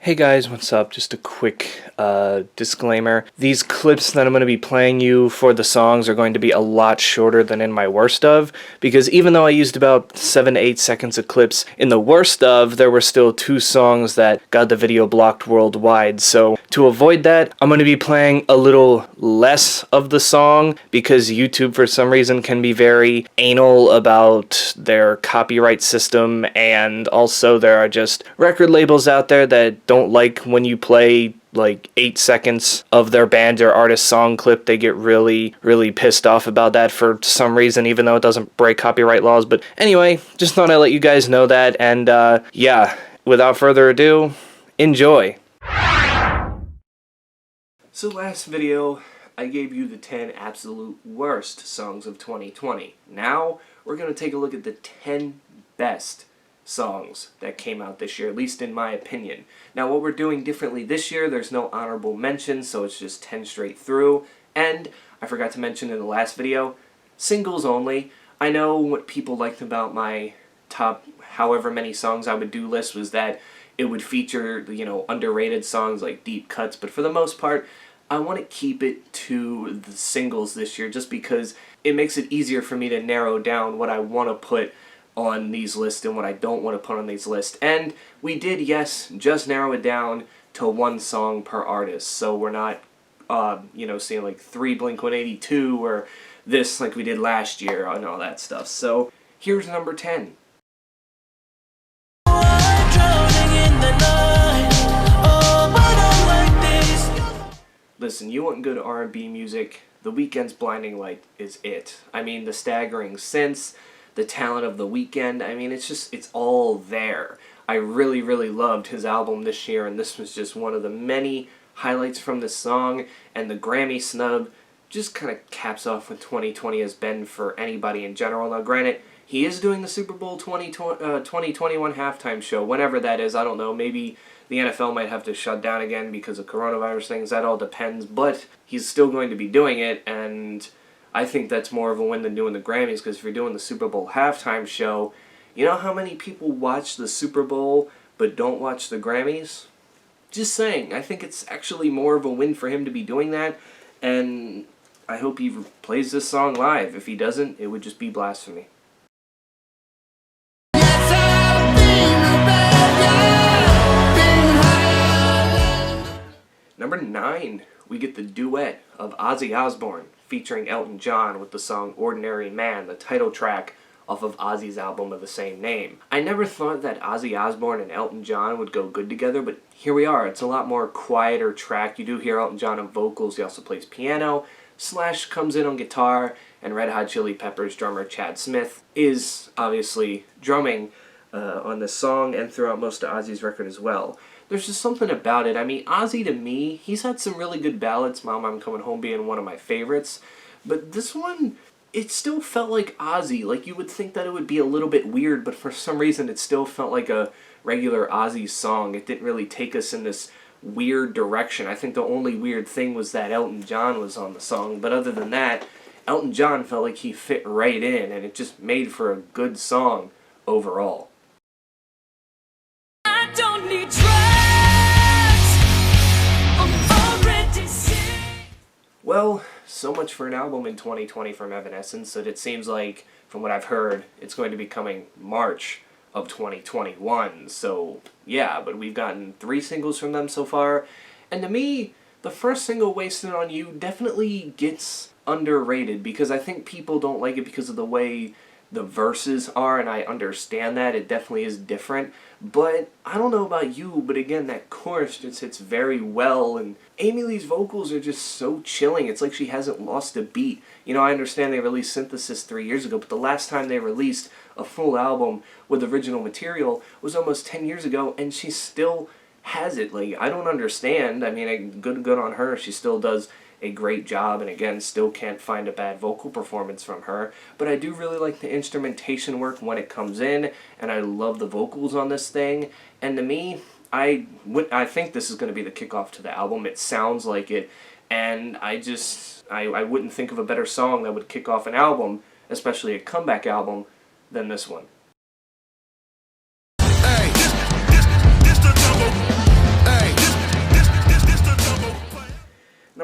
Hey guys, what's up? Just a quick disclaimer. These clips that I'm going to be playing you for the songs are going to be a lot shorter than in my worst of, because even though I used about 7 to 8 seconds of clips in the worst of, there were still 2 songs that got the video blocked worldwide. So to avoid that, I'm going to be playing a little less of the song, because YouTube for some reason can be very anal about their copyright system, and also there are just record labels out there that don't like when you play like 8 seconds of their band or artist song clip. They get really pissed off about that for some reason, even though it doesn't break copyright laws. But anyway, just thought I'd let you guys know that, and yeah, without further ado, enjoy. So last video, I gave you the 10 absolute worst songs of 2020. Now, we're going to take a look at the 10 best songs that came out this year, at least in my opinion. Now, what we're doing differently this year, there's no honorable mentions, so it's just 10 straight through. And, I forgot to mention in the last video, singles only. I know what people liked about my top however many songs I would do list was that it would feature, you know, underrated songs like deep cuts, but for the most part, I want to keep it to the singles this year just because it makes it easier for me to narrow down what I want to put on these lists and what I don't want to put on these lists. And we did, yes, just narrow it down to 1 song per artist. So we're not, you know, seeing like 3 Blink-182 or this like we did last year and all that stuff. So here's number 10. Listen, you want good R&B music, The Weeknd's Blinding Light is it. I mean, the staggering synths, the talent of The Weeknd, I mean, it's all there. I really loved his album this year, and this was just one of the many highlights from this song, and the Grammy snub just kind of caps off what 2020 has been for anybody in general. Now, granted, he is doing the Super Bowl 2021 halftime show, whenever that is, I don't know, maybe the NFL might have to shut down again because of coronavirus things, that all depends, but he's still going to be doing it, and I think that's more of a win than doing the Grammys, because if you're doing the Super Bowl halftime show, you know how many people watch the Super Bowl but don't watch the Grammys? Just saying, I think it's actually more of a win for him to be doing that, and I hope he plays this song live. If he doesn't, it would just be blasphemy. Number 9, we get the duet of Ozzy Osbourne featuring Elton John with the song Ordinary Man, the title track off of Ozzy's album of the same name. I never thought that Ozzy Osbourne and Elton John would go good together, but here we are. It's a lot more quieter track. You do hear Elton John on vocals. He also plays piano. Slash comes in on guitar, and Red Hot Chili Peppers drummer Chad Smith is obviously drumming on this song and throughout most of Ozzy's record as well. There's just something about it. I mean, Ozzy to me, he's had some really good ballads, Mama I'm Coming Home being one of my favorites, but this one, it still felt like Ozzy. Like, you would think that it would be a little bit weird, but for some reason it still felt like a regular Ozzy song. It didn't really take us in this weird direction. I think the only weird thing was that Elton John was on the song, but other than that, Elton John felt like he fit right in, and it just made for a good song overall. I don't need Well, so much for an album in 2020 from Evanescence that it seems like, from what I've heard, it's going to be coming March of 2021. So, yeah, but we've gotten 3 singles from them so far. And to me, the first single, Wasted on You, definitely gets underrated because I think people don't like it because of the way the verses are, and I understand that. It definitely is different. But I don't know about you, but again, that chorus just hits very well, and Amy Lee's vocals are just so chilling. It's like she hasn't lost a beat. You know, I understand they released Synthesis 3 years ago, but the last time they released a full album with original material was almost 10 years ago, and she still has it. Like, I don't understand. I mean, good on her. She still does a great job, and again, still can't find a bad vocal performance from her, but I do really like the instrumentation work when it comes in, and I love the vocals on this thing, and to me, I think this is going to be the kickoff to the album. It sounds like it, and I wouldn't think of a better song that would kick off an album, especially a comeback album, than this one. Hey, this the double. Hey.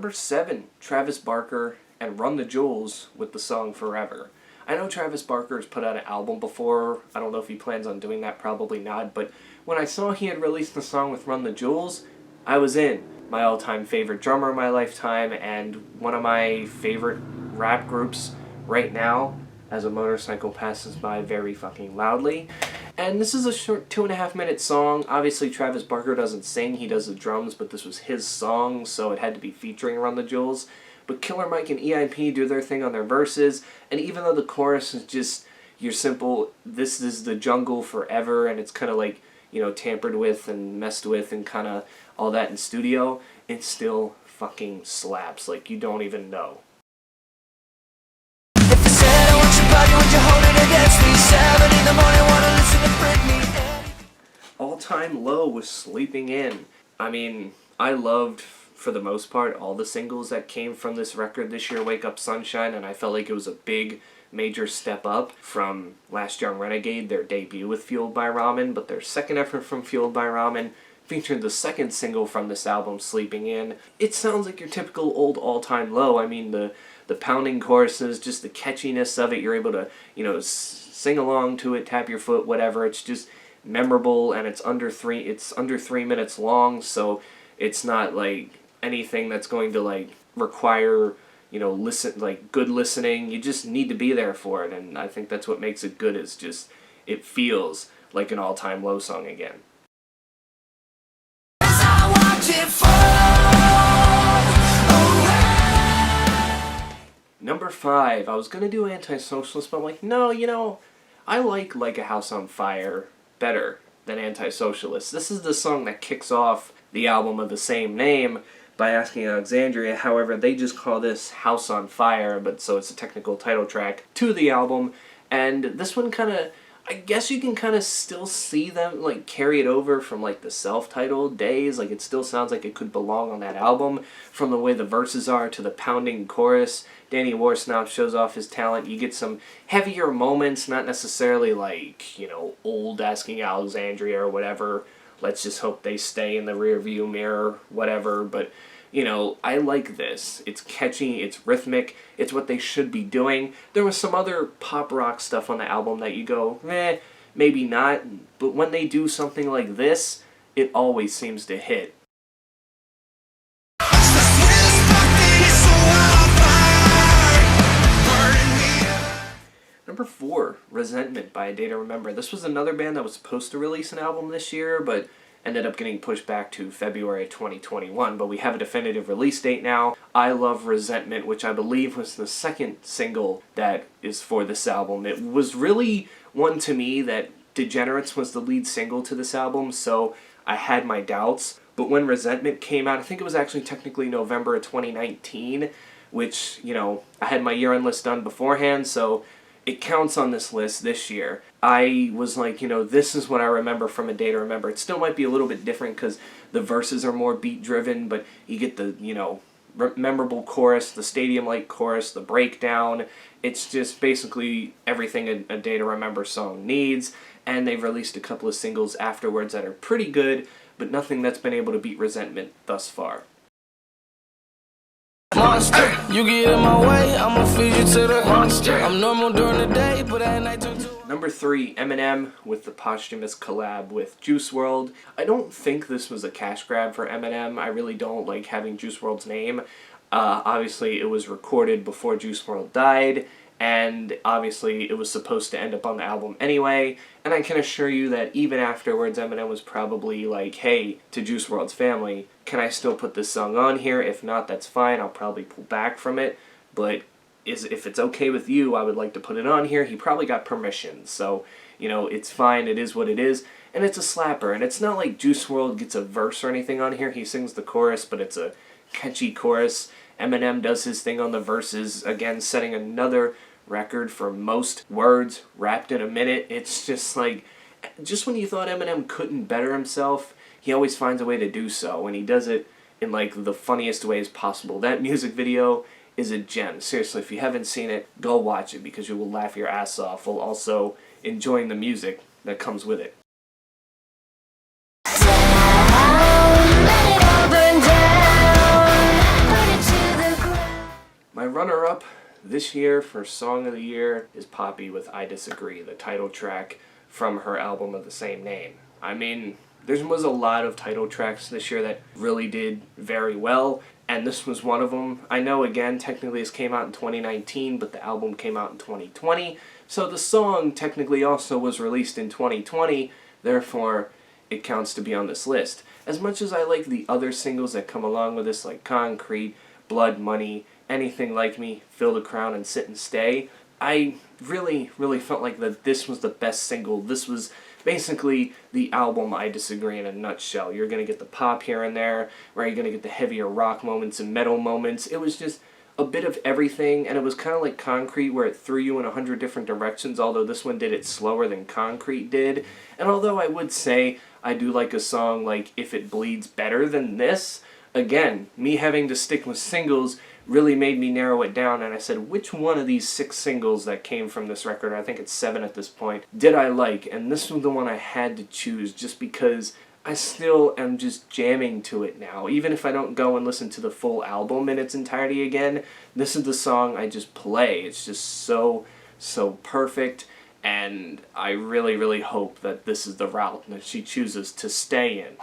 Number 7, Travis Barker and Run the Jewels with the song Forever. I know Travis Barker has put out an album before. I don't know if he plans on doing that, probably not. But when I saw he had released the song with Run the Jewels, I was in. My all-time favorite drummer of my lifetime and one of my favorite rap groups right now as a motorcycle passes by very fucking loudly. And this is a short 2.5-minute song. Obviously Travis Barker doesn't sing, he does the drums, but this was his song, so it had to be featuring Run the Jewels. But Killer Mike and EIP do their thing on their verses, and even though the chorus is just your simple, this is the jungle forever, and it's kind of like, you know, tampered with and messed with and kind of all that in studio, it still fucking slaps like you don't even know. If I said I want your body, would you hold it against me? 7 in the morning, wanna listen to Britney. All-time low was Sleeping In. I mean, I loved, for the most part, all the singles that came from this record this year, Wake Up Sunshine, and I felt like it was a big, major step up from Last Young Renegade, their debut with Fueled by Ramen, but their second effort from Fueled by Ramen featured the second single from this album, Sleeping In. It sounds like your typical old all-time low. I mean, the pounding choruses, just the catchiness of it, you're able to, you know, sing along to it, tap your foot, whatever. It's just memorable, and it's under 3 minutes long, so it's not like anything that's going to like require, you know, good listening. You just need to be there for it, and I think that's what makes it good, is just it feels like an all-time low song again. Number 5, I was gonna do Antisocialist, but I'm like, no, you know, I like a House on Fire better than Antisocialist. This is the song that kicks off the album of the same name by Asking Alexandria. However, they just call this House on Fire, but so it's a technical title track to the album. And this one kind of, I guess you can kind of still see them like carry it over from like the self-titled days. Like it still sounds like it could belong on that album, from the way the verses are to the pounding chorus. Danny Worsnop shows off his talent. You get some heavier moments, not necessarily like, you know, old Asking Alexandria or whatever. Let's just hope they stay in the rearview mirror, whatever. But, you know, I like this. It's catchy, it's rhythmic, it's what they should be doing. There was some other pop rock stuff on the album that you go, maybe not. But when they do something like this, it always seems to hit. Number 4, Resentment by A Day to Remember. This was another band that was supposed to release an album this year, but ended up getting pushed back to February 2021. But we have a definitive release date now. I Love Resentment, which I believe was the second single that is for this album. It was really one to me that Degenerates was the lead single to this album, so I had my doubts. But when Resentment came out, I think it was actually technically November of 2019, which, you know, I had my year-end list done beforehand, so it counts on this list this year. I was like, you know, this is what I remember from A Day to Remember. It still might be a little bit different because the verses are more beat-driven, but you get the, you know, memorable chorus, the stadium-like chorus, the breakdown. It's just basically everything a Day to Remember song needs, and they've released a couple of singles afterwards that are pretty good, but nothing that's been able to beat Resentment thus far. Monster, you get in my way, I'ma feed you to the monster. I'm normal during the day, but at night turn to... Number 3, Eminem with the posthumous collab with Juice WRLD. I don't think this was a cash grab for Eminem. I really don't like having Juice WRLD's name. Obviously, it was recorded before Juice WRLD died, and obviously it was supposed to end up on the album anyway, and I can assure you that even afterwards Eminem was probably like, hey, to Juice WRLD's family, can I still put this song on here? If not, that's fine, I'll probably pull back from it, but if it's okay with you, I would like to put it on here. He probably got permission, so, you know, it's fine, it is what it is, and it's a slapper, and it's not like Juice WRLD gets a verse or anything on here. He sings the chorus, but it's a catchy chorus. Eminem does his thing on the verses, again setting another record for most words wrapped in a minute. It's just like, just when you thought Eminem couldn't better himself, he always finds a way to do so, and he does it in like the funniest ways possible. That music video is a gem. Seriously, if you haven't seen it, go watch it because you will laugh your ass off while also enjoying the music that comes with it. this year for Song of the Year is Poppy with I Disagree, the title track from her album of the same name. I mean, there was a lot of title tracks this year that really did very well, and this was one of them. I know, again, technically this came out in 2019, but the album came out in 2020, so the song technically also was released in 2020, therefore it counts to be on this list. As much as I like the other singles that come along with this, like Concrete, Blood Money, Anything Like Me, Fill the Crown, and Sit and Stay, I really felt like that this was the best single. This was basically the album I Disagree in a nutshell. You're going to get the pop here and there, where you're going to get the heavier rock moments and metal moments. It was just a bit of everything, and it was kind of like Concrete, where it threw you in 100 different directions, although this one did it slower than Concrete did. And although I would say I do like a song like If It Bleeds better than this, again, me having to stick with singles really made me narrow it down, and I said, which one of these 6 singles that came from this record, I think it's 7 at this point, did I like? And this was the one I had to choose just because I still am just jamming to it now. Even if I don't go and listen to the full album in its entirety again, this is the song I just play. It's just so perfect, and I really hope that this is the route that she chooses to stay in.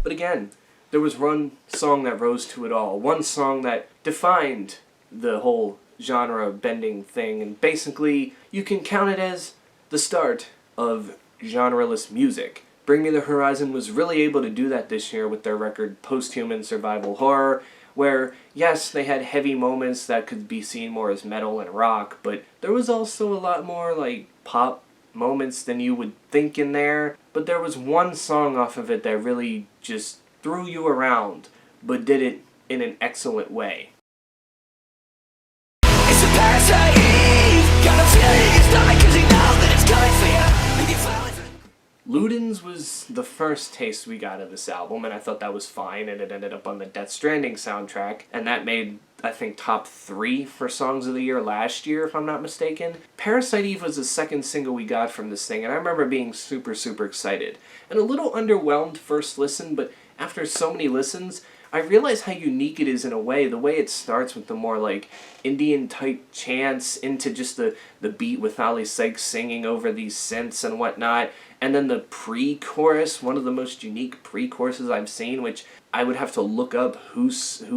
But again, there was one song that rose to it all. One song that defined the whole genre bending thing, and basically you can count it as the start of genreless music. Bring Me the Horizon was really able to do that this year with their record Posthuman Survival Horror, where, yes, they had heavy moments that could be seen more as metal and rock, but there was also a lot more, like, pop moments than you would think in there. But there was one song off of it that really just threw you around, but did it in an excellent way. It's a parasite. Got a feeling in your stomach 'cause you know that it's coming for you. And you follow it. Ludens was the first taste we got of this album, and I thought that was fine, and it ended up on the Death Stranding soundtrack, and that made, I think, top 3 for Songs of the Year last year, if I'm not mistaken. Parasite Eve was the second single we got from this thing, and I remember being super excited. And a little underwhelmed first listen, but after so many listens, I realized how unique it is in a way. The way it starts with the more, like, Indian-type chants into just the beat with Ali Sykes singing over these synths and whatnot. And then the pre-chorus, one of the most unique pre-choruses I've seen, which I would have to look up who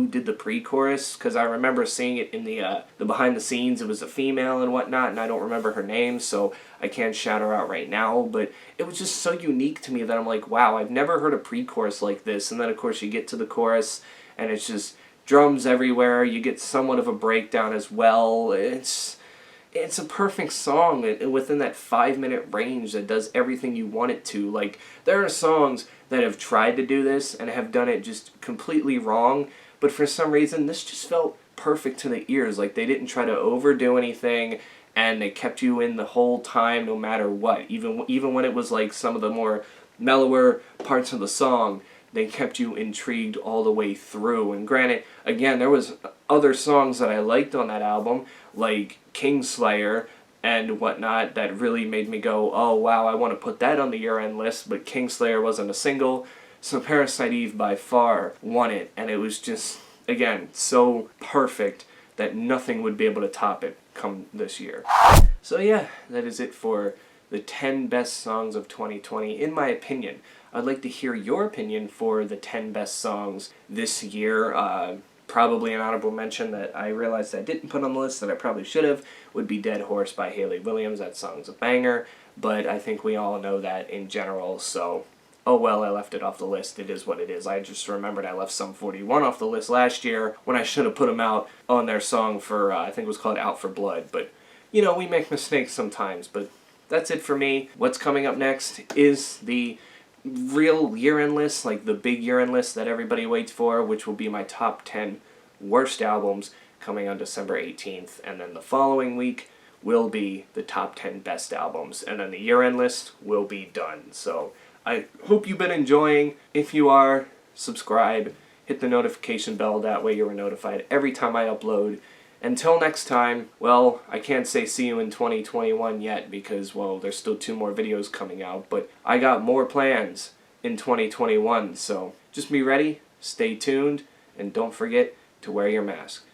did the pre-chorus, because I remember seeing it in the behind the scenes. It was a female and whatnot, and I don't remember her name, so I can't shout her out right now. But it was just so unique to me that I'm like, wow, I've never heard a pre-chorus like this. And then, of course, you get to the chorus, and it's just drums everywhere. You get somewhat of a breakdown as well. It's a perfect song within that 5-minute range that does everything you want it to. Like, there are songs that have tried to do this and have done it just completely wrong, but for some reason this just felt perfect to the ears. Like, they didn't try to overdo anything, and they kept you in the whole time no matter what. Even when it was like some of the more mellower parts of the song, they kept you intrigued all the way through. And granted, again, there was other songs that I liked on that album, like Kingslayer and whatnot, that really made me go, oh wow, I want to put that on the year-end list, but Kingslayer wasn't a single, so Parasite Eve by far won it, and it was just, again, so perfect that nothing would be able to top it come this year. So yeah, that is it for the 10 best songs of 2020, in my opinion. I'd like to hear your opinion for the 10 best songs this year. Probably an honorable mention that I realized I didn't put on the list that I probably should have would be Dead Horse by Hayley Williams. That song's a banger, but I think we all know that in general, so oh well, I left it off the list. It is what it is. I just remembered I left Sum 41 off the list last year when I should have put them out on their song for, I think it was called Out for Blood, but you know, we make mistakes sometimes. But that's it for me. What's coming up next is the real year-end list, like the big year-end list that everybody waits for, which will be my top 10 worst albums coming on December 18th, and then the following week will be the top 10 best albums, and then the year-end list will be done. So I hope you've been enjoying. If you are, subscribe, hit the notification bell, that way you're notified every time I upload. Until next time, well, I can't say see you in 2021 yet because, well, there's still 2 more videos coming out, but I got more plans in 2021, so just be ready, stay tuned, and don't forget to wear your mask.